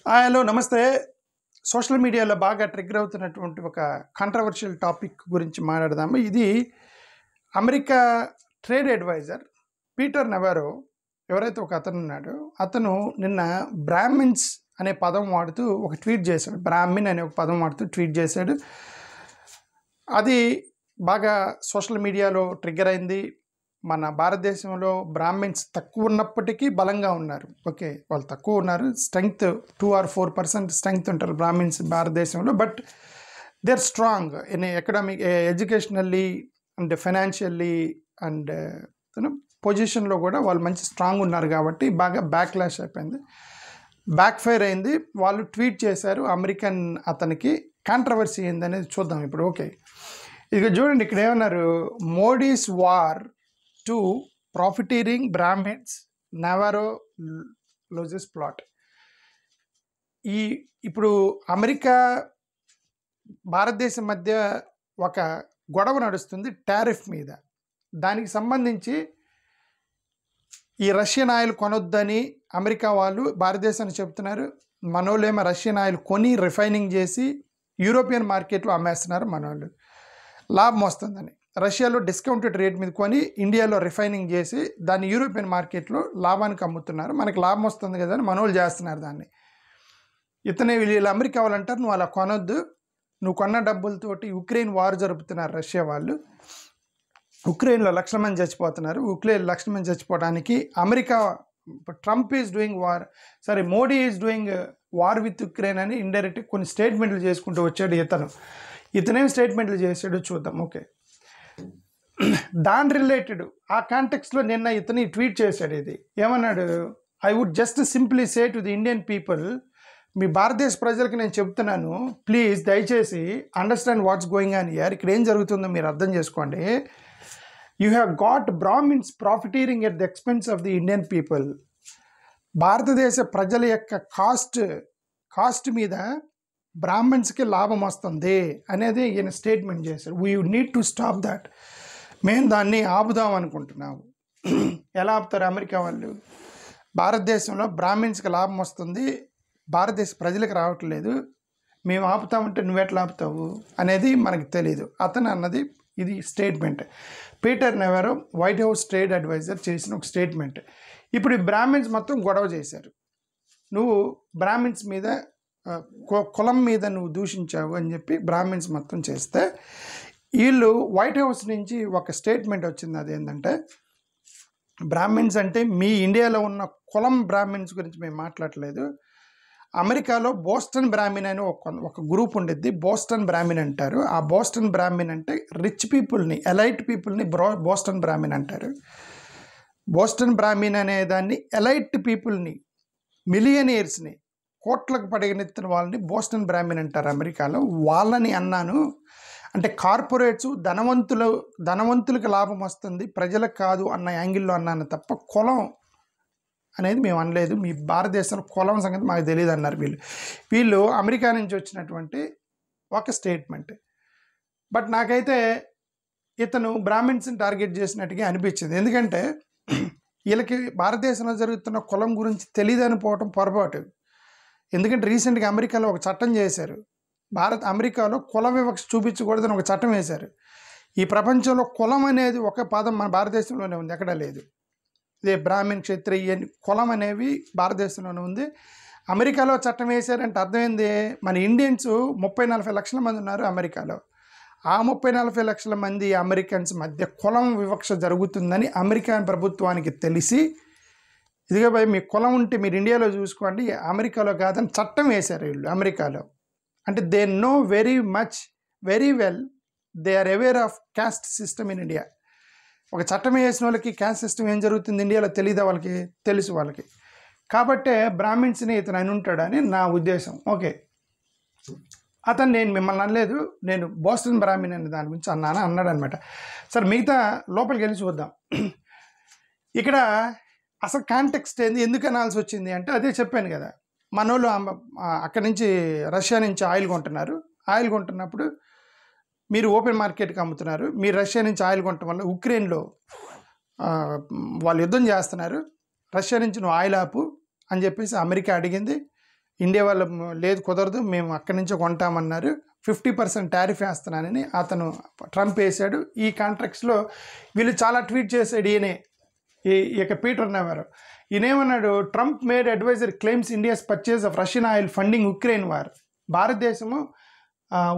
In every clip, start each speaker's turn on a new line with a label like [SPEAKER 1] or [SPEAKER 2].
[SPEAKER 1] Hello నమస్తే. Social మీడియాలో బాగా ట్రిగ్గర్ అవుతున్నటువంటి ఒక కాంట్రవర్షియల్ టాపిక్ గురించి మాట్లాడదాము. ఇది అమెరికా ట్రేడ్ అడ్వైజర్ పీటర్ నెవారో ఎవరైతే ఒక అతను ఉన్నాడో, అతను నిన్న బ్రాహ్మిన్స్ అనే పదం వాడుతూ ఒక ట్వీట్ చేశాడు. బ్రాహ్మిన్ అనే ఒక పదం వాడుతూ ట్వీట్ చేశాడు. అది బాగా సోషల్ మీడియాలో ట్రిగ్గర్ అయింది. మన భారతదేశంలో బ్రాహ్మిన్స్ తక్కువ ఉన్నప్పటికీ బలంగా ఉన్నారు. ఓకే, వాళ్ళు తక్కువ ఉన్నారు, స్ట్రెంగ్త్ 2 or 4% స్ట్రెంగ్త్ ఉంటారు బ్రాహ్మిన్స్ భారతదేశంలో. But they are strong in economic, educationally and financially and పొజిషన్లో కూడా వాళ్ళు మంచి స్ట్రాంగ్ ఉన్నారు. కాబట్టి బాగా బ్యాక్లాష్ అయిపోయింది, బ్యాక్ ఫైర్ అయింది. వాళ్ళు ట్వీట్ చేశారు అమెరికన్ అతనికి. కాంట్రవర్సీ ఏందనేది చూద్దాం ఇప్పుడు. ఓకే, ఇక చూడండి, ఇక్కడ ఏమన్నారు, Modi's war to profiteering Brahmins, Navarro loses plot. ఇప్పుడు అమెరికా భారతదేశం మధ్య ఒక గొడవ నడుస్తుంది టారిఫ్ మీద. దానికి సంబంధించి ఈ రష్యన్ ఆయిల్ కొనొద్దని అమెరికా వాళ్ళు భారతదేశానికి చెప్తున్నారు. మనోళ్ళేమో రష్యన్ ఆయిల్ కొని రిఫైనింగ్ చేసి యూరోపియన్ మార్కెట్లో అమ్మేస్తున్నారు. మనోళ్ళు లాభం వస్తుందని రష్యాలో డిస్కౌంటెడ్ రేట్ మీద కొని ఇండియాలో రిఫైనింగ్ చేసి దాన్ని యూరోపియన్ మార్కెట్లో లాభానికి అమ్ముతున్నారు. మనకి లాభం వస్తుంది కదా అని మనోళ్ళు చేస్తున్నారు దాన్ని. వీళ్ళు అమెరికా వాళ్ళు అంటారు, నువ్వు అలా కొనొద్దు, నువ్వు కొన్న డబ్బులతోటి ఉక్రెయిన్ వార్ జరుపుతున్నారు రష్యా వాళ్ళు. ఉక్రెయిన్లో లక్షల మంది చచ్చిపోతున్నారు. ఉక్రెయిన్ లక్షల మంది చచ్చిపోవడానికి America, Trump is doing war, Modi is doing war with Ukraine అని ఇండైరెక్ట్ కొన్ని స్టేట్మెంట్లు చేసుకుంటూ వచ్చాడు ఇతనేం స్టేట్మెంట్లు చేశాడు చూద్దాం. ఓకే, దాని రిలేటెడ్ ఆ కాంటెక్స్లో నిన్న ఇతని ట్వీట్ చేశాడు. ఇది ఏమన్నాడు, I would just simply say to the Indian people, మీ భారతదేశ ప్రజలకు నేను చెప్తున్నాను, ప్లీజ్ దయచేసి understand what's going on here. ఇక్కడ ఏం జరుగుతుందో మీరు అర్థం చేసుకోండి. You have got Brahmins profiteering at the expense of the Indian people. భారతదేశ ప్రజల యొక్క కాస్ట్ మీద బ్రాహ్మిన్స్కి లాభం వస్తుంది అనేది ఈయన స్టేట్మెంట్ చేశారు. We need to stop that. మేము దాన్ని ఆపుదాం అనుకుంటున్నాము. ఎలా ఆపుతారు అమెరికా వాళ్ళు? భారతదేశంలో బ్రాహ్మిన్స్కి లాభం వస్తుంది, భారతదేశ ప్రజలకు రావట్లేదు, మేము ఆపుతామంటే నువ్వెట్లా ఆపుతావు అనేది మనకు తెలియదు. అతను అన్నది ఇది statement. Peter Navarro White House trade adviser చేసిన ఒక స్టేట్మెంట్. ఇప్పుడు ఈ బ్రాహ్మిన్స్ మొత్తం గొడవ చేశారు, నువ్వు బ్రాహ్మిన్స్ మీద కులం మీద నువ్వు దూషించావు అని చెప్పి బ్రాహ్మిన్స్ మొత్తం చేస్తే, వీళ్ళు వైట్ హౌస్ నుంచి ఒక స్టేట్మెంట్ వచ్చింది. అదేంటంటే, బ్రాహ్మిన్స్ అంటే మీ ఇండియాలో ఉన్న కులం బ్రాహ్మిన్స్ గురించి మేము మాట్లాడలేదు. అమెరికాలో బోస్టన్ బ్రాహ్మిన్ అని ఒక గ్రూప్ ఉండిద్ది, బోస్టన్ బ్రాహ్మిన్ అంటారు. ఆ బోస్టన్ బ్రాహ్మిన్ అంటే రిచ్ పీపుల్ని, ఎలైట్ పీపుల్ని బోస్టన్ బ్రాహ్మిన్ అంటారు. బోస్టన్ బ్రాహ్మిన్ అనే దాన్ని ఎలైట్ పీపుల్ని, మిలియనీర్స్ని, కోట్లకు పడగనెత్తిన వాళ్ళని బోస్టన్ బ్రాహ్మిన్ అంటారు అమెరికాలో. వాళ్ళని అన్నాను అంటే కార్పొరేట్స్, ధనవంతులకు లాభం వస్తుంది, ప్రజలకు కాదు అన్న యాంగిల్లో అన్నాను తప్ప కులం అనేది మేము అనలేదు. మీ భారతదేశంలో కులం సంగతి మాకు తెలియదు అన్నారు వీళ్ళు అమెరికా నుంచి వచ్చినటువంటి ఒక స్టేట్మెంట్. బట్ నాకైతే ఇతను బ్రాహ్మిన్స్ని టార్గెట్ చేసినట్టుగా అనిపించింది. ఎందుకంటే వీళ్ళకి భారతదేశంలో జరుగుతున్న కులం గురించి తెలియదని పోవటం పొరపాటు. ఎందుకంటే రీసెంట్గా అమెరికాలో ఒక చట్టం చేశారు. అమెరికాలో కుల వివక్ష చూపించకూడదని ఒక చట్టం వేశారు. ఈ ప్రపంచంలో కులం అనేది ఒక పదం మన భారతదేశంలోనే ఉంది, ఎక్కడా లేదు. ఇదే బ్రాహ్మణ్, క్షత్రియ కులం అనేవి భారతదేశంలోనే ఉంది. అమెరికాలో చట్టం వేశారంటే అర్థమైంది, మన ఇండియన్స్ 30-40 లక్షల మంది ఉన్నారు అమెరికాలో. ఆ 30-40 లక్షల మంది అమెరికన్స్ మధ్య కులం వివక్ష జరుగుతుందని అమెరికన్ ప్రభుత్వానికి తెలిసి, ఇదిగా భయ్ మీ కులం ఉంటే మీరు ఇండియాలో చూసుకోండి, అమెరికాలో కాదని చట్టం వేశారు వీళ్ళు అమెరికాలో. అంటే they know very well, they are aware of caste system in India. ఒక చట్టం వేసిన వాళ్ళకి క్యాస్ట్ సిస్టమ్ ఏం జరుగుతుంది ఇండియాలో తెలియదా? వాళ్ళకి తెలుసు వాళ్ళకి. కాబట్టే బ్రాహ్మిన్స్ని ఇతను అని ఉంటాడని నా ఉద్దేశం. ఓకే, అతను నేను మిమ్మల్ని అనలేదు, నేను బోస్టన్ బ్రాహ్మిన్ అనే దాని గురించి అన్నాడు అనమాట. సరే, మిగతా లోపలికి వెళ్ళి చూద్దాం. ఇక్కడ అసలు కాంటెక్స్ట్ ఏంది, ఎందుకు అనాల్సి వచ్చింది అంటే, అదే చెప్పాను కదా, మనోళ్ళు అక్కడి నుంచి రష్యా నుంచి ఆయిల్ కొంటున్నప్పుడు మీరు ఓపెన్ మార్కెట్కి అమ్ముతున్నారు, మీరు రష్యా నుంచి ఆయిల్ కొనటం వల్ల ఉక్రెయిన్లో వాళ్ళు యుద్ధం చేస్తున్నారు, రష్యా నుంచి నువ్వు ఆయిల్ ఆపు అని చెప్పేసి అమెరికా అడిగింది. ఇండియా వాళ్ళు లేదు కుదరదు, మేము అక్కడి నుంచే కొంటామన్నారు. 50% టారిఫ్ వేస్తున్నానని అతను ట్రంప్ వేశాడు. ఈ కాంట్రాక్ట్స్లో వీళ్ళు చాలా ట్వీట్ చేశాడు ఇక పీటర్ నెవరో. ఈయనేమన్నాడు, Trump made adviser claims India's purchase of Russian oil funding Ukraine war. భారతదేశము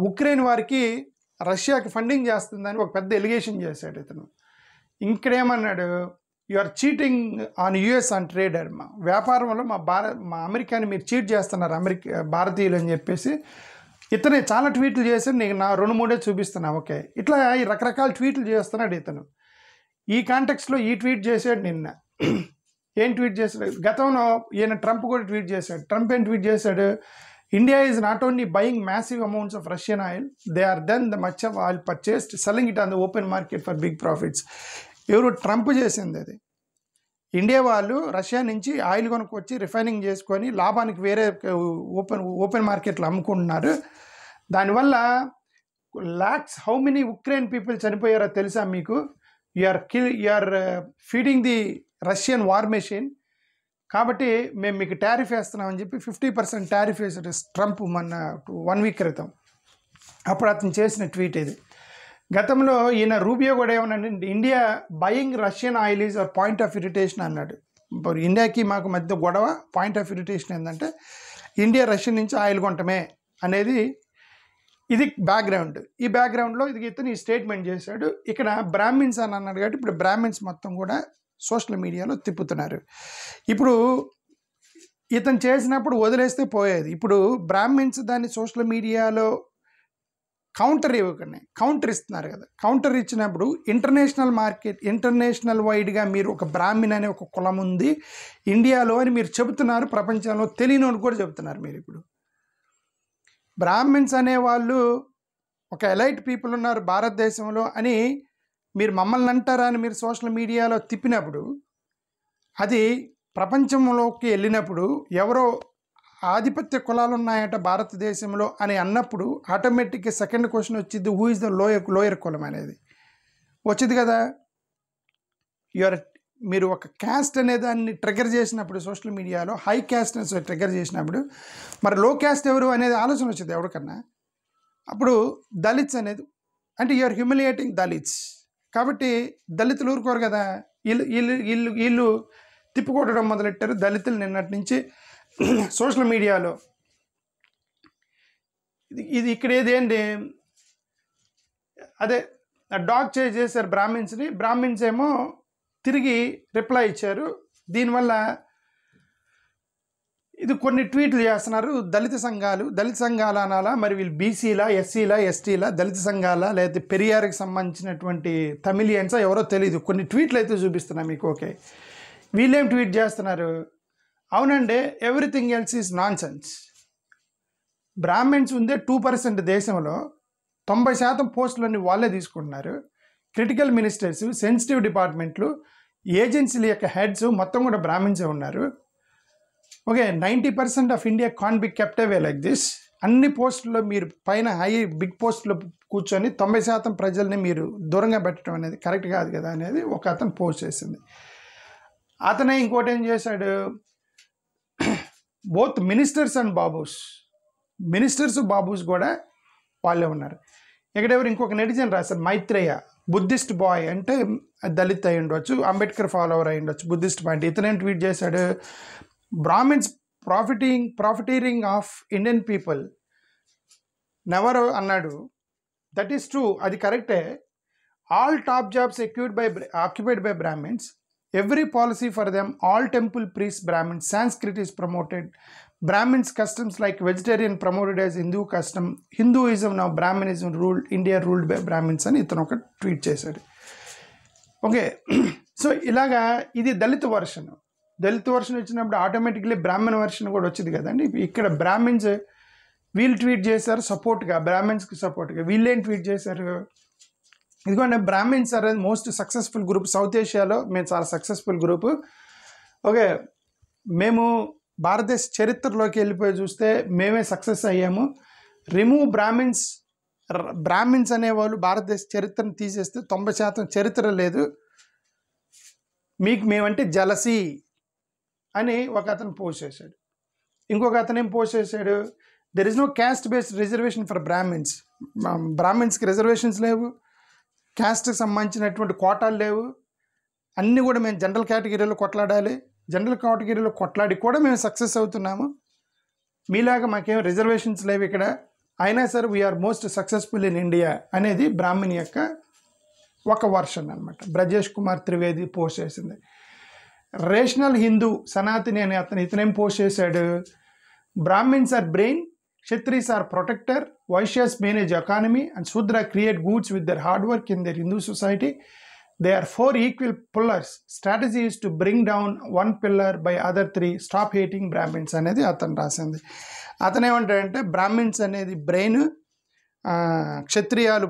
[SPEAKER 1] ఉక్రెయిన్ వారికి రష్యాకి ఫండింగ్ చేస్తుందని ఒక పెద్ద ఎలిగేషన్ చేశాడు ఇతను. ఇంకడేమన్నాడు, you are cheating on US on trader. వ్యాపారంలో మా అమెరికాని మీరు చీట్ చేస్తున్నారు భారతీయులు అని చెప్పేసి ఇతనే చాలా ట్వీట్లు చేశాడు. నీకు నా 2-3 చూపిస్తున్నా. ఓకే, ఇట్లా ఈ రకరకాల ట్వీట్లు చేస్తున్నాడు ఇతను. ఈ కాంటెక్స్లో ఈ ట్వీట్ చేశాడు నిన్న. ఏం ట్వీట్ చేశాడు? గతంలో ఈయన ట్రంప్ కూడా ట్వీట్ చేశాడు. ట్రంప్ ఏం ట్వీట్ చేశాడు, India is not only buying massive amounts of Russian oil, they are then the much of oil purchased selling it on the open market for big profits. ఎవరు? Trump చేసింది అది. India వాళ్ళు Russia నుంచి oil కొనుక్కొచ్చి refining చేసుకొని లాభానికి వేరే open మార్కెట్లో అమ్ముకుంటున్నారు. దానివల్ల lakhs how many Ukraine people చనిపోయారో తెలుసా మీకు? You are feeding the Russian war machine. కాబట్టి మేము మీకు టారిఫ్ వేస్తున్నామని చెప్పి 50% టారిఫ్ వేసాడు ట్రంప్ మొన్న 1 వీక్ క్రితం. అప్పుడు అతను చేసిన ట్వీట్ ఇది. గతంలో ఈయన రూబియో కూడా ఏమన్నాడు, India buying Russian oil is our point of irritation అన్నాడు. ఇప్పుడు ఇండియాకి మాకు మధ్య గొడవ పాయింట్ ఆఫ్ ఇరిటేషన్ ఏంటంటే ఇండియా రష్యన్ నుంచి ఆయిల్ కొంటమే అనేది. ఇది బ్యాక్గ్రౌండ్. ఈ బ్యాక్గ్రౌండ్లో ఇతను ఈ స్టేట్మెంట్ చేశాడు. ఇక్కడ బ్రాహ్మిన్స్ అని అన్నాడు కాబట్టి ఇప్పుడు బ్రాహ్మిన్స్ మొత్తం కూడా సోషల్ మీడియాలో తిప్పుతున్నారు. ఇప్పుడు ఇతను చేసినప్పుడు వదిలేస్తే పోయేది. ఇప్పుడు బ్రాహ్మిన్స్ దాన్ని సోషల్ మీడియాలో కౌంటర్ ఇవ్వకండి, కౌంటర్ ఇస్తున్నారు కదా. కౌంటర్ ఇచ్చినప్పుడు ఇంటర్నేషనల్ వైడ్గా మీరు ఒక బ్రాహ్మిన్ అనే ఒక కులం ఉంది ఇండియాలో అని మీరు చెబుతున్నారు. ప్రపంచంలో తెలియని కూడా చెబుతున్నారు. మీరు ఇప్పుడు బ్రాహ్మిన్స్ అనేవాళ్ళు ఒక ఎలైట్ పీపుల్ ఉన్నారు భారతదేశంలో అని మీరు మమ్మల్ని అంటారా అని మీరు సోషల్ మీడియాలో తిప్పినప్పుడు, అది ప్రపంచంలోకి వెళ్ళినప్పుడు ఎవరో ఆధిపత్య కులాలు ఉన్నాయట భారతదేశంలో అని అన్నప్పుడు ఆటోమేటిక్గా సెకండ్ క్వశ్చన్ వచ్చింది, హూ ఇస్ ద లోయర్ కులం అనేది వచ్చింది కదా. మీరు ఒక క్యాస్ట్ అనే దాన్ని ట్రిగర్ చేసినప్పుడు సోషల్ మీడియాలో హై క్యాస్ట్ అని ట్రిగర్ చేసినప్పుడు మరి లో క్యాస్ట్ ఎవరు అనేది ఆలోచన వచ్చింది ఎవరికన్నా. అప్పుడు దళిత్స్ అనేది అంటే యు ఆర్ హ్యూమిలియేటింగ్ దళిత్స్. కాబట్టి దళితులు ఊరుకోరు కదా, వీళ్ళు తిప్పుకొట్టడం మొదలెట్టారు దళితులు నిన్నటి నుంచి సోషల్ మీడియాలో. ఇది ఇక్కడ ఏదేంటి, అదే డాగ్ చేశారు బ్రాహ్మిన్స్ని. బ్రాహ్మిన్స్ ఏమో తిరిగి రిప్లై ఇచ్చారు. దీనివల్ల ఇది కొన్ని ట్వీట్లు చేస్తున్నారు దళిత సంఘాలు అనాలా, మరి వీళ్ళు బీసీలా, ఎస్సీలా, ఎస్టీలా, దళిత సంఘాల, లేకపోతే పెరియార్కి సంబంధించినటువంటి తమిళియన్సా ఎవరో తెలియదు. కొన్ని ట్వీట్లు అయితే చూపిస్తున్నా మీకు. ఓకే, వీళ్ళేం ట్వీట్ చేస్తున్నారు, అవునండి everything else is non sense. Brahmins ఉందే 2% దేశంలో, 90% పోస్టులన్నీ వాళ్ళే తీసుకుంటున్నారు. క్రిటికల్ మినిస్టర్స్, సెన్సిటివ్ డిపార్ట్మెంట్లు, ఏజెన్సీల యొక్క హెడ్స్ మొత్తం కూడా బ్రాహ్మిన్సే ఉన్నారు. Okay, 90% of India can be kept away like this. అన్ని పోస్టుల్లో మీరు పైన బిగ్ పోస్టులో కూర్చొని 90% ప్రజల్ని మీరు దూరంగా పెట్టడం అనేది కరెక్ట్ కాదు కదా అనేది ఒక అతను పోస్ట్ చేసింది. అతనే ఇంకోటి ఏం చేశాడు, బోత్ మినిస్టర్స్ అండ్ బాబూస్ కూడా వాళ్ళే ఉన్నారు. ఎక్కడెవరు ఇంకొక నెటిజన్ రాశారు, మైత్రేయ, బుద్ధిస్ట్ బాయ్ అంటే దళిత్ అయి ఉండొచ్చు, అంబేద్కర్ ఫాలోవర్ అయి ఉండొచ్చు, బుద్ధిస్ట్ బాయ్ అంటే. ఇతనేం ట్వీట్ చేశాడు, Brahmins profiteering of Indian people never అన్నాడు. దట్ ఈస్ ట్రూ, అది కరెక్టే. All top jobs occupied by Brahmins, every policy for them, all temple priests Brahmins, Sanskrit is promoted, Brahmins customs like vegetarian promoted as Hindu custom, Hinduism now Brahminism ruled, India ruled by Brahmins అని ఇతను ఒక tweet చేశాడు. Okay, so ఇలాగా ఇది దళిత version వచ్చినప్పుడు automatically బ్రాహ్మణ version కూడా వచ్చింది కదండి. ఇక్కడ బ్రాహ్మిన్స్ వీళ్ళు ట్వీట్ చేశారు సపోర్ట్గా, బ్రాహ్మిన్స్కి సపోర్ట్గా. వీళ్ళేం ట్వీట్ చేశారు, ఇదిగోండి Brahmins are most successful group South ఏషియాలో, మేము చాలా సక్సెస్ఫుల్ గ్రూప్. ఓకే, మేము భారతదేశ చరిత్రలోకి వెళ్ళిపోయి చూస్తే మేమే సక్సెస్ అయ్యాము. రిమూవ్ బ్రాహ్మిన్స్ అనేవాళ్ళు భారతదేశ చరిత్రను తీసేస్తే 90% చరిత్ర లేదు, మీకు మేమంటే జలసీ అని ఒక అతను పోస్ట్ చేశాడు. ఇంకొక అతనేం పోస్ట్ చేశాడు, there is no caste based reservation for Brahmins. బ్రాహ్మిన్స్కి రిజర్వేషన్స్ లేవు, క్యాస్ట్కి సంబంధించినటువంటి కోటాలు లేవు, అన్నీ కూడా మేము జనరల్ కేటగిరీలో కొట్లాడాలి, జనరల్ కేటగిరీలో కొట్లాడి కూడా మేము సక్సెస్ అవుతున్నాము, మీలాగా మాకేం రిజర్వేషన్స్ లేవు ఇక్కడ, అయినా సరే we're most successful in India అనేది బ్రాహ్మణ్ యొక్క ఒక వర్షన్ అనమాట. బ్రజేష్ కుమార్ త్రివేది పోస్ట్ చేసింది. రేషనల్ హిందూ సనాతని అనే ఇతనేం పోస్ట్ చేశాడు, Brahmins are brain, Kshatriyas are protector, Vaishyas manage economy and Shudra create goods with their hard work in their Hindu society. They are 4 equal pillars. Strategy is to bring down one pillar by other 3. Stop hating Brahmins అనేది అతను రాసింది. అతను ఏమంటాడంటే Brahmins అనేది brain, క్షత్రియాలు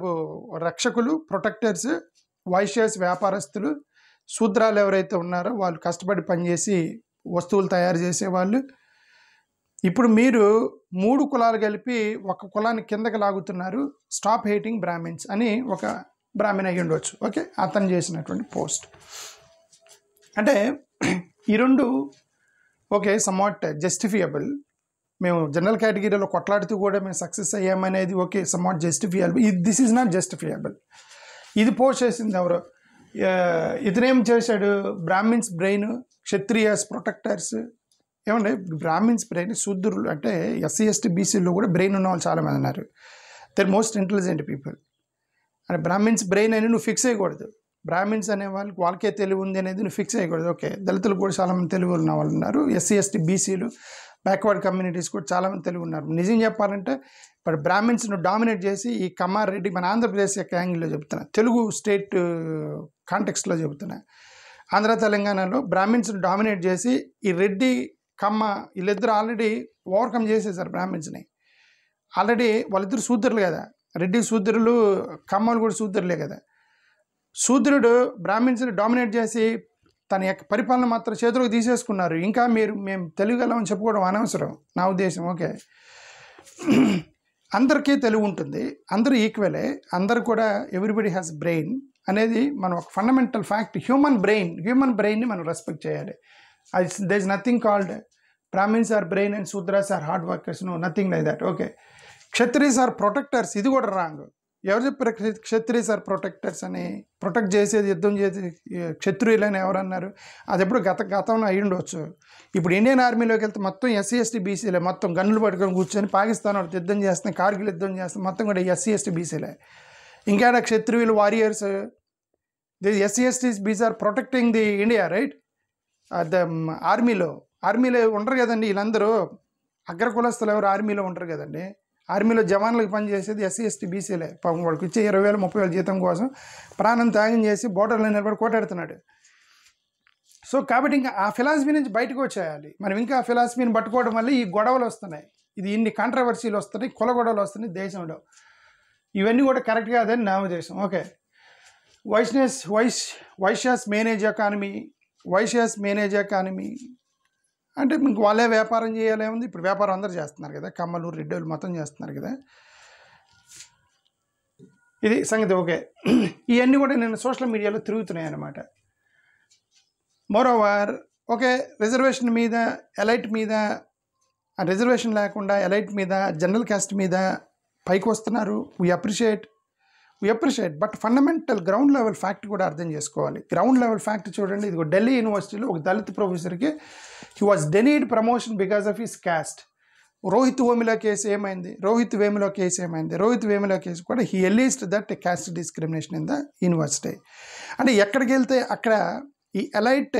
[SPEAKER 1] రక్షకులు protectors, Vaishyas వ్యాపారస్తులు, శూద్రాలు ఎవరైతే ఉన్నారో వాళ్ళు కష్టపడి పనిచేసి వస్తువులు తయారు చేసేవాళ్ళు. ఇప్పుడు మీరు 3 కులాలు కలిపి ఒక కులాన్ని కిందకి లాగుతున్నారు, స్టాప్ హేటింగ్ బ్రాహ్మిన్స్ అని ఒక బ్రాహ్మణ్ అయ్యి ఉండవచ్చు. ఓకే, అతను చేసినటువంటి పోస్ట్. అంటే ఈ రెండు ఓకే సమ్వాట్ జస్టిఫియబుల్. మేము జనరల్ కేటగిరీలో కొట్లాడుతూ కూడా మేము సక్సెస్ అయ్యామనేది okay somewhat justifiable. This is not justifiable. ఇది పోస్ట్ చేసింది ఎవరో, ఇతనేం చేశాడు, బ్రాహ్మిన్స్ బ్రెయిన్, క్షత్రియాస్ ప్రొటెక్టర్స్. ఏమంటే బ్రాహ్మిన్స్ బ్రెయిన్, శూద్రులు అంటే ఎస్సీ ఎస్టీ బీసీలో కూడా బ్రెయిన్ ఉన్న వాళ్ళు చాలామంది ఉన్నారు. They're most intelligent people. అంటే బ్రాహ్మిన్స్ బ్రెయిన్ అని నువ్వు ఫిక్స్ అయ్యకూడదు. బ్రాహ్మిన్స్ అనే వాళ్ళకే తెలివి ఉంది అనేది నువ్వు ఫిక్స్ అయ్యకూడదు. ఓకే, దళితులు కూడా చాలామంది తెలివి ఉన్న వాళ్ళు ఉన్నారు, ఎస్సీ ఎస్టీ బీసీలు బ్యాక్వర్డ్ కమ్యూనిటీస్ కూడా చాలామంది తెలివి ఉన్నారు. నిజం చెప్పాలంటే ఇప్పుడు బ్రాహ్మిన్స్ను డామినేట్ చేసి ఈ కమ్మారెడ్డి మన ఆంధ్రప్రదేశ్ యొక్క యాంగిల్లో చెబుతున్నా, తెలుగు స్టేట్ కాంటెక్స్ట్లో చెబుతున్నా, ఆంధ్ర తెలంగాణలో బ్రాహ్మిన్స్ను డామినేట్ చేసి ఈ రెడ్డి కమ్మ వీళ్ళిద్దరు ఆల్రెడీ ఓవర్కమ్ చేసేసారు బ్రాహ్మిన్స్ని. ఆల్రెడీ వాళ్ళిద్దరు శూద్రులు కదా, రెడ్డి శూద్రులు, కమ్మలు కూడా శూద్రులే కదా. శూద్రుడు బ్రాహ్మిన్స్ని డామినేట్ చేసి తన యొక్క పరిపాలన మాత్రం చేతులకు తీసేసుకున్నారు. ఇంకా మేము తెలుగుగలమని చెప్పుకోవడం అనవసరం నా ఉద్దేశం. ఓకే, అందరికీ తెలుగు ఉంటుంది, అందరూ ఈక్వలే, అందరూ కూడా ఎవ్రీబడి హ్యాస్ బ్రెయిన్ అనేది మనం ఒక ఫండమెంటల్ ఫ్యాక్ట్. హ్యూమన్ బ్రెయిన్ని మనం రెస్పెక్ట్ చేయాలి. There is nothing called Brahmins are brain and Shudras are hard workers, no nothing like that. Okay, Kshatriyas are protectors, ఇది కూడా రాంగ్. ఎవరు చెప్పారు క్షత్రియస్ ఆర్ ప్రొటెక్టర్స్ అని? ప్రొటెక్ట్ చేసేది, యుద్ధం చేసేది క్షత్రియులని ఎవరన్నారు? అది ఎప్పుడు గతంలో అయ్యి ఉండవచ్చు. ఇప్పుడు ఇండియన్ ఆర్మీలోకి వెళ్తే మొత్తం ఎస్సీ ఎస్టీ బీసీలే, మొత్తం గన్నులు పట్టుకొని కూర్చొని పాకిస్తాన్ వాడు యుద్ధం చేస్తున్నాయి, కార్గిల్ యుద్ధం చేస్తున్నాయి, మొత్తం కూడా ఎస్సీ ఎస్టీ బీసీలే. ఇంకా క్షత్రియులు warriors, the SC STs BC are protecting the India, right? The ఆర్మీలో ఉండరు కదండి వీళ్ళందరూ. అగ్ర కులస్తులు ఎవరు ఆర్మీలో ఉండరు కదండి. ఆర్మీలో జవాన్లకు పనిచేసేది ఎస్సీ ఎస్టీ బీసీలే. పాపం వాళ్ళకి ఇచ్చే 20,000 30,000 జీతం కోసం ప్రాణం త్యాగం చేసి బోర్డర్లో నిలబడి కోటాడుతున్నాడు. సో కాబట్టి ఇంకా ఆ ఫిలాసఫీ నుంచి బయటకు వచ్చేయాలి మనం. ఇంకా ఆ ఫిలాసఫీని పట్టుకోవడం వల్ల ఈ గొడవలు వస్తున్నాయి, ఇది ఇన్ని కాంట్రవర్సీలు వస్తున్నాయి, కుల గొడవలు వస్తున్నాయి దేశంలో. ఇవన్నీ కూడా కరెక్ట్ కాదని నా ఉద్దేశం. ఓకే, వైశ్యాస్ మేనేజ్ ఎకానమీ అంటే మీకు వాళ్ళే వ్యాపారం చేయాలేముంది. ఇప్పుడు వ్యాపారం అందరూ చేస్తున్నారు కదా, కమ్మలు రెడ్డోళ్ళు మొత్తం చేస్తున్నారు కదా, ఇది సంగతి. ఓకే, ఇవన్నీ కూడా నేను సోషల్ మీడియాలో తిరుగుతున్నాయి అన్నమాట. మోరోవర్ ఓకే, రిజర్వేషన్ మీద, ఎలైట్ మీద, రిజర్వేషన్ లేకుండా ఎలైట్ మీద, జనరల్ క్యాస్ట్ మీద పైకి వస్తున్నారు. We appreciate, but fundamental ground level fact కూడా అర్థం చేసుకోవాలి. గ్రౌండ్ లెవెల్ ఫ్యాక్ట్ చూడండి. ఇది ఢిల్లీ యూనివర్సిటీలో ఒక దళిత ప్రొఫెసర్కి he was denied promotion because of his caste. Rohith Vemula case ఏమైంది? రోహిత్ వేముల కేసు కూడా he alleged that caste discrimination in the university. అంటే ఎక్కడికి వెళ్తే అక్కడ ఈ ఎలైట్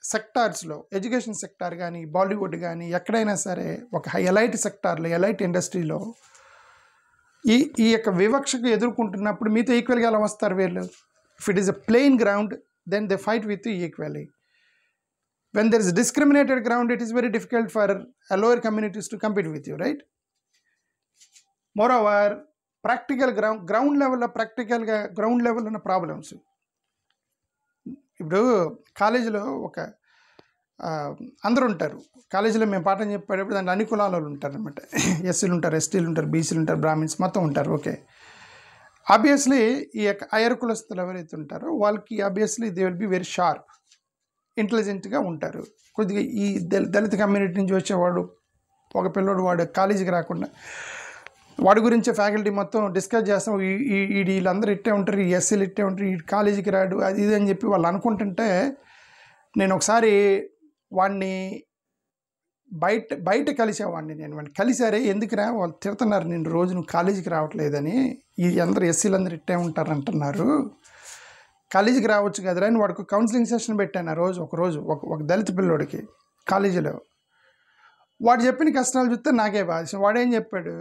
[SPEAKER 1] సెక్టార్స్లో, ఎడ్యుకేషన్ సెక్టార్ కానీ, బాలీవుడ్ కానీ, ఎక్కడైనా సరే ఒక ఎలైట్ సెక్టార్లో, ఎలైట్ ఇండస్ట్రీలో ఈ యొక్క వివక్షకు ఎదుర్కొంటున్నప్పుడు మీతో ఈక్వల్గా ఎలా వస్తారు వీళ్ళు? If it is a plain ground then they fight with you equally. When there is discriminated ground, it is very difficult for lower communities to compete with you, right? Moreover, practical ground level ఉన్న problems. ఇప్పుడు కాలేజీలో అందరూ ఉంటారు. కాలేజీలో మేము పాఠం చెప్పేటప్పుడు దాంట్లో అన్ని కులాల వాళ్ళు ఉంటారు అనమాట. ఎస్సీలు ఉంటారు, ఎస్టీలు ఉంటారు, బీసీలు ఉంటారు, బ్రాహ్మిన్స్ మొత్తం ఉంటారు. ఓకే, ఆబ్వియస్లీ ఈ యొక్క హైయర్ కులస్తులు ఎవరైతే ఉంటారో వాళ్ళకి obviously they will be very sharp, ఇంటెలిజెంట్గా ఉంటారు. కొద్దిగా ఈ దళిత కమ్యూనిటీ నుంచి వచ్చేవాడు ఒక పిల్లోడు వాడు కాలేజీకి రాకుండా వాడి గురించి ఫ్యాకల్టీ మొత్తం డిస్కస్ చేస్తాం, వీళ్ళందరూ ఇట్టే ఉంటారు, ఈ ఎస్సీలు ఇట్టే ఉంటారు, ఈ కాలేజీకి రాడు అది ఇది అని చెప్పి వాళ్ళు అనుకుంటుంటే నేను ఒకసారి వాడిని బయట కలిసేవాడిని. నేను వాడిని కలిసారే, ఎందుకురా వాళ్ళు తిడుతున్నారు నేను రోజు నువ్వు కాలేజీకి రావట్లేదని, ఈ అందరూ ఎస్సీలు అందరూ ఇట్టే ఉంటారు అంటున్నారు, కాలేజీకి రావచ్చు కదరా అని వాడికి కౌన్సిలింగ్ సెషన్ పెట్టాను ఆ రోజు. ఒక దళిత పిల్లోడికి కాలేజీలో. వాడు చెప్పిన కష్టాలు చూస్తే నాకే బాధ. వాడేం చెప్పాడు,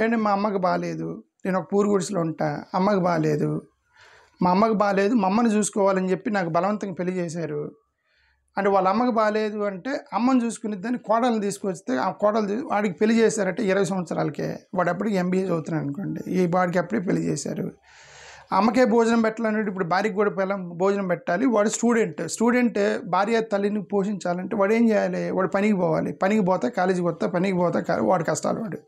[SPEAKER 1] ఏంటి మా అమ్మకి బాగాలేదు, నేను ఒక పూరు గుడిసెలో ఉంటా, అమ్మకి బాగాలేదు, మా అమ్మని చూసుకోవాలని చెప్పి నాకు బలవంతంగా పెళ్లి చేశారు. అంటే వాళ్ళ అమ్మకి బాగాలేదు అంటే అమ్మని చూసుకునేదాన్ని కోడల్ని తీసుకొస్తే ఆ కోడలు వాడికి పెళ్లి చేశారంటే 20 సంవత్సరాలకే, వాడు అప్పటికి ఎంబీఏ చదువుతున్నాడు అనుకోండి, ఈ వాడికి అప్పుడే పెళ్లి చేశారు. అమ్మకే భోజనం పెట్టాలన్నట్టు ఇప్పుడు భార్యకి కూడా భోజనం పెట్టాలి. వాడు స్టూడెంట్ భార్య తల్లిని పోషించాలంటే వాడు ఏం చేయాలి, వాడు పనికి పోవాలి, పనికి పోతే కాలేజీకి వస్తే పనికి పోతే వాడు కష్టాలు. వాడు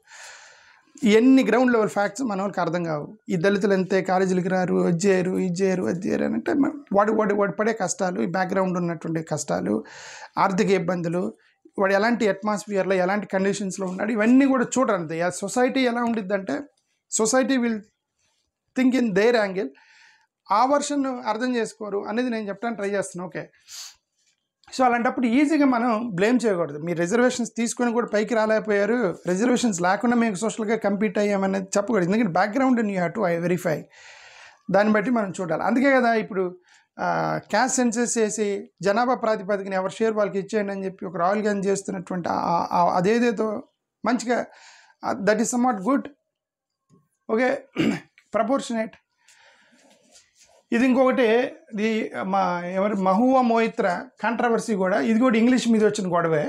[SPEAKER 1] ఎన్ని గ్రౌండ్ లెవెల్ ఫ్యాక్ట్స్ మన వాళ్ళకి అర్థం కావు. ఈ దళితులు అంతే, కాలేజీలకు రారు, అది చేయరు అని అంటే వాడు పడే కష్టాలు, ఈ బ్యాక్గ్రౌండ్ ఉన్నటువంటి కష్టాలు, ఆర్థిక ఇబ్బందులు, వాడు ఎలాంటి అట్మాస్ఫియర్లో ఎలాంటి కండిషన్స్లో ఉన్నాడు, ఇవన్నీ కూడా చూడండి. ఆ సొసైటీ ఎలా ఉండిద్దంటే society will think in their angle, ఆ వర్షన్ అర్థం చేసుకోరు అనేది నేను చెప్పడానికి ట్రై చేస్తున్నాను. ఓకే, సో అలాంటప్పుడు ఈజీగా మనం బ్లేమ్ చేయకూడదు. మీరు రిజర్వేషన్స్ తీసుకొని కూడా పైకి రాలేకపోయారు, రిజర్వేషన్స్ లేకుండా మేము సోషల్గా కంపీట్ అయ్యామనేది చెప్పకూడదు. ఎందుకంటే background you have to verify, దాన్ని బట్టి మనం చూడాలి. అందుకే కదా ఇప్పుడు క్యాస్ట్ సెన్సెస్ చేసి జనాభా ప్రాతిపదికన ఎవరి షేర్ వాళ్ళకి ఇచ్చేయండి అని చెప్పి ఒక రాయల్ గాంధీ చేస్తున్నటువంటి అదేదేదో మంచిగా, that is somewhat good. Okay, proportionate. ఇది ఇంకొకటి, ఇది మహువా మొయిత్రా కాంట్రవర్సీ కూడా, ఇది కూడా ఇంగ్లీష్ మీద వచ్చిన గొడవే.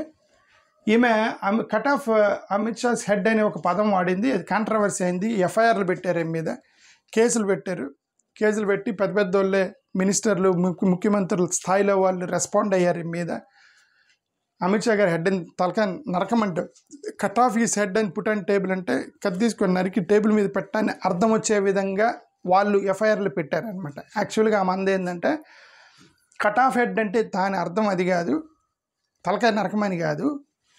[SPEAKER 1] ఈమె కట్ ఆఫ్ అమిత్ షాస్ హెడ్ అనే ఒక పదం వాడింది, అది కాంట్రవర్సీ అయింది. ఎఫ్ఐఆర్లు పెట్టారు, ఏం మీద కేసులు పెట్టి పెద్ద పెద్ద వాళ్ళే మినిస్టర్లు ముఖ్యమంత్రుల స్థాయిలో వాళ్ళు రెస్పాండ్ అయ్యారు. ఈ మీద అమిత్ షా గారి హెడ్ అని తలకాయ నరకమంటే, కట్ ఆఫ్ ఈస్ హెడ్ అని పుట్ అండ్ టేబుల్ అంటే కత్తి తీసుకొని నరికి టేబుల్ మీద పెట్టాలని అర్థం వచ్చే విధంగా వాళ్ళు ఎఫ్ఐఆర్లు పెట్టారనమాట. యాక్చువల్గా ఆ మంది ఏంటంటే కట్ ఆఫ్ హెడ్ అంటే దాని అర్థం అది కాదు, తలకాయ నరకమని కాదు,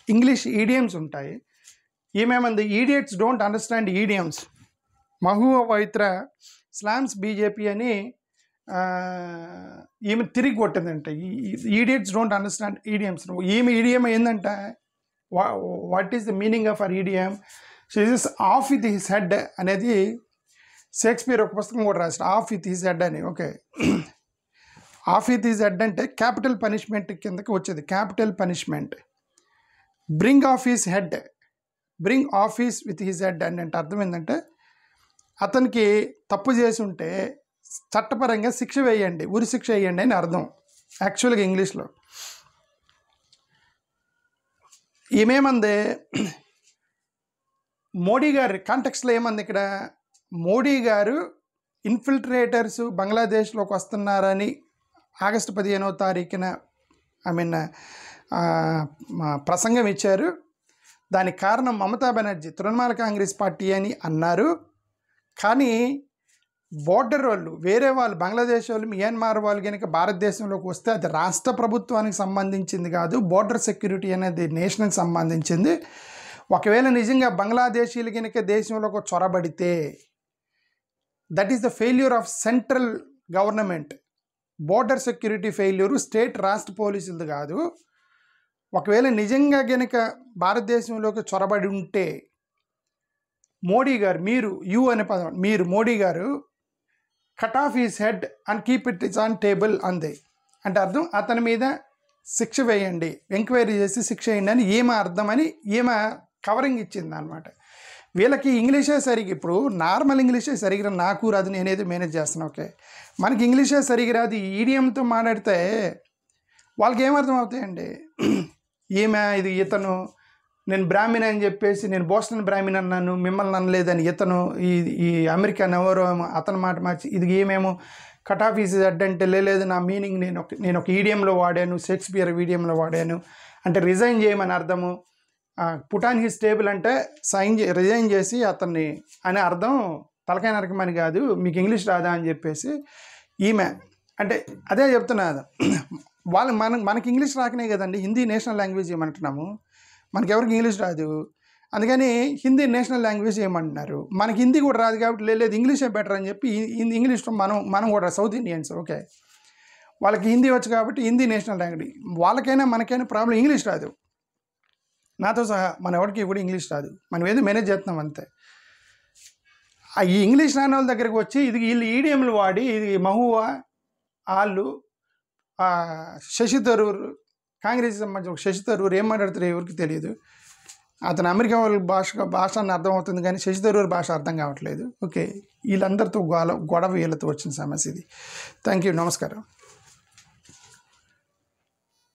[SPEAKER 1] ఇంగ్లీష్ ఈడియమ్స్ ఉంటాయి. ఈమెమంది idiots don't understand idioms. Mahua Moitra slams BJP అని ఈమె తిరిగి కొట్టిందంటే, ఈడియట్స్ డోంట్ అండర్స్టాండ్ ఈడియమ్స్. ఈమె ఈడియం ఏంటంటే what is the meaning of our idiom, so is off with his head అనేది షేక్స్పియర్ ఒక పుస్తకం కూడా రాశారు, ఆఫ్ విత్ హిస్ హెడ్ అని. Okay, off with his head అంటే క్యాపిటల్ పనిష్మెంట్ కిందకి వచ్చేది. Capital punishment, bring off his head, bring office with his head అని అంటే అర్థం ఏంటంటే అతనికి తప్పు చేసి ఉంటే చట్టపరంగా శిక్ష వేయండి, ఉరి శిక్ష వేయండి అని అర్థం యాక్చువల్గా ఇంగ్లీష్లో. ఏమేమంది మోడీ గారి కాంటెక్స్లో ఏమంది ఇక్కడ, మోడీ గారు ఇన్ఫిల్ట్రేటర్స్ బంగ్లాదేశ్లోకి వస్తున్నారని ఆగస్టు 15వ తారీఖున ప్రసంగం ఇచ్చారు. దానికి కారణం మమతా బెనర్జీ, తృణమూల కాంగ్రెస్ పార్టీ అని అన్నారు. కానీ బోర్డర్ వాళ్ళు, వేరే వాళ్ళు, బంగ్లాదేశ్ వాళ్ళు, మియాన్మార్ వాళ్ళు కనుక భారతదేశంలోకి వస్తే అది రాష్ట్ర ప్రభుత్వానికి సంబంధించింది కాదు, బోర్డర్ సెక్యూరిటీ అనేది నేషనల్కి సంబంధించింది. ఒకవేళ నిజంగా బంగ్లాదేశీలు కనుక దేశంలోకి చొరబడితే that is the failure of central government. Border security failure state రాష్ట్ర పోలీసులది కాదు. ఒకవేళ నిజంగా కనుక భారతదేశంలోకి చొరబడి ఉంటే మోడీ గారు, మీరు యూ అనే పదం, మీరు మోడీ గారు cut off his head and keep it is on table అంది అంటే అర్థం అతని మీద శిక్ష వేయండి, ఎంక్వైరీ చేసి శిక్ష వేయండి అని ఈమె అర్థం అని ఈమె కవరింగ్ ఇచ్చింది అనమాట. వీళ్ళకి ఇంగ్లీషే సరిగ్గా, ఇప్పుడు నార్మల్ ఇంగ్లీషే సరిగ్గా నాకు రాదు, నేనేదో మేనేజ్ చేస్తాను. ఓకే, మనకి ఇంగ్లీషే సరిగ్గా రాదు, ఈడియంతో మాట్లాడితే వాళ్ళకి ఏమర్థం అవుతాయండి. ఈమె ఇది ఇతను, నేను బ్రాహ్మణ్ అని చెప్పేసి నేను బోస్టన్ బ్రాహ్మణ్ అన్నాను, మిమ్మల్ని అనలేదని ఇతను ఈ అమెరికన్ ఎవరో అతని మాట మార్చి ఇది ఏమేమో కట్ ఆఫ్ ఈజ్ హెడ్ అంటే లేదు, నా మీనింగ్ నేను ఒక ఈడియంలో వాడాను, షేక్స్పియర్ ఈడియంలో వాడాను అంటే రిజైన్ చేయమని అర్థము. పుట్ ఆన్ హిస్ టేబుల్ అంటే రిజైన్ చేసి అతన్ని అనే అర్థం, తలకాయ నరకమని కాదు, మీకు ఇంగ్లీష్ రాదా అని చెప్పేసి ఈమె అంటే అదే చెప్తున్నా. మనకి ఇంగ్లీష్ రాకనే కదండి హిందీ నేషనల్ లాంగ్వేజ్ ఏమంటున్నాము, మనకి ఎవరికి ఇంగ్లీష్ రాదు. అందుకని హిందీ నేషనల్ లాంగ్వేజ్ ఏమంటున్నారు. మనకి హిందీ కూడా రాదు కాబట్టి లేదు ఇంగ్లీషే బెటర్ అని చెప్పి ఇంగ్లీష్ మనం కూడా సౌత్ ఇండియన్స్ ఓకే, వాళ్ళకి హిందీ వచ్చు కాబట్టి హిందీ నేషనల్ లాంగ్వేజ్. వాళ్ళకైనా మనకైనా ప్రాబ్లం ఇంగ్లీష్ రాదు, నాతో సహా మన ఎవరికి కూడా ఇంగ్లీష్ రాదు, మనం ఏదో మేనేజ్ చేస్తున్నాం అంతే. ఈ ఇంగ్లీష్ రాని వాళ్ళ దగ్గరికి వచ్చి ఇది వీళ్ళు ఈడియంలు వాడి ఇది మహువా వాళ్ళు శశి థరూర్ కాంగ్రెస్ సంబంధించిన ఒక శశి థరూర్ ఏం మాట్లాడుతారు ఎవరికి తెలియదు. అతను అమెరికా వాళ్ళ భాష అని అర్థమవుతుంది కానీ శశి థరూర్ భాష అర్థం కావట్లేదు. ఓకే, వీళ్ళందరితో గొడవ వీళ్ళతో వచ్చిన సమస్య ఇది. థ్యాంక్ యూ, నమస్కారం.